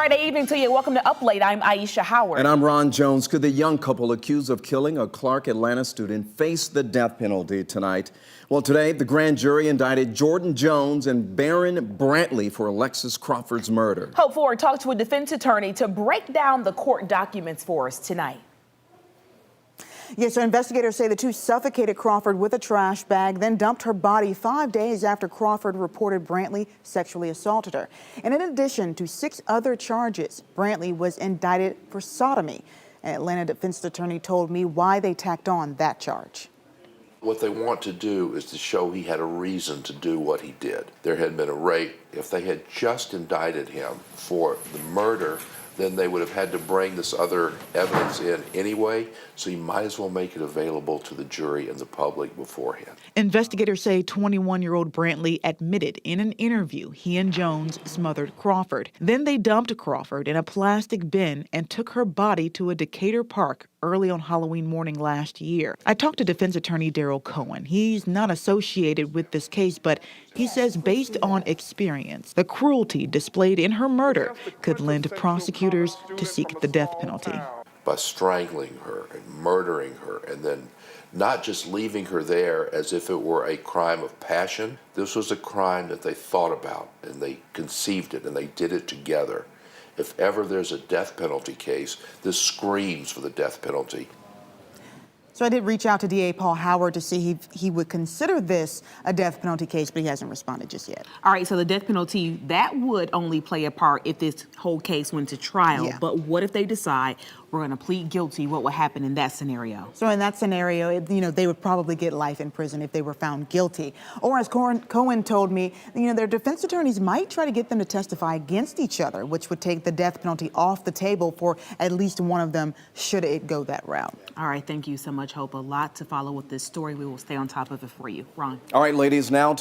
Friday evening to you. Welcome to Up Late. I'm Aisha Howard. And I'm Ron Jones. Could the young couple accused of killing a Clark Atlanta student face the death penalty tonight? Well, today, the grand jury indicted Jordan Jones and Barron Brantley for Alexis Crawford's murder. Hope Ford talked to a defense attorney to break down the court documents for us tonight. Yes, so investigators say the two suffocated Crawford with a trash bag, then dumped her body 5 days after Crawford reported Brantley sexually assaulted her. And in addition to 6 other charges, Brantley was indicted for sodomy. An Atlanta defense attorney told me why they tacked on that charge. What they want to do is to show he had a reason to do what he did. There had been a rape. If they had just indicted him for the murder, then they would have had to bring this other evidence in anyway, so you might as well make it available to the jury and the public beforehand. Investigators say 21-year-old Brantley admitted in an interview he and Jones smothered Crawford. Then they dumped Crawford in a plastic bin and took her body to a Decatur park early on Halloween morning last year. I talked to defense attorney Daryl Cohen. He's not associated with this case, but he says based on experience, the cruelty displayed in her murder could lend prosecutors to seek the death penalty. By strangling her and murdering her and then not just leaving her there as if it were a crime of passion, this was a crime that they thought about and they conceived it and they did it together. If ever there's a death penalty case, this screams for the death penalty. So I did reach out to DA Paul Howard to see if he would consider this a death penalty case, but he hasn't responded just yet. All right, so the death penalty, that would only play a part if this whole case went to trial. Yeah. But what if they decide we're going to plead guilty? What would happen in that scenario? So in that scenario, they would probably get life in prison if they were found guilty. Or as Cohen told me, their defense attorneys might try to get them to testify against each other, which would take the death penalty off the table for at least one of them should it go that route. All right, thank you so much, Hope. A lot to follow with this story. We will stay on top of it for you. Ron. All right, ladies, now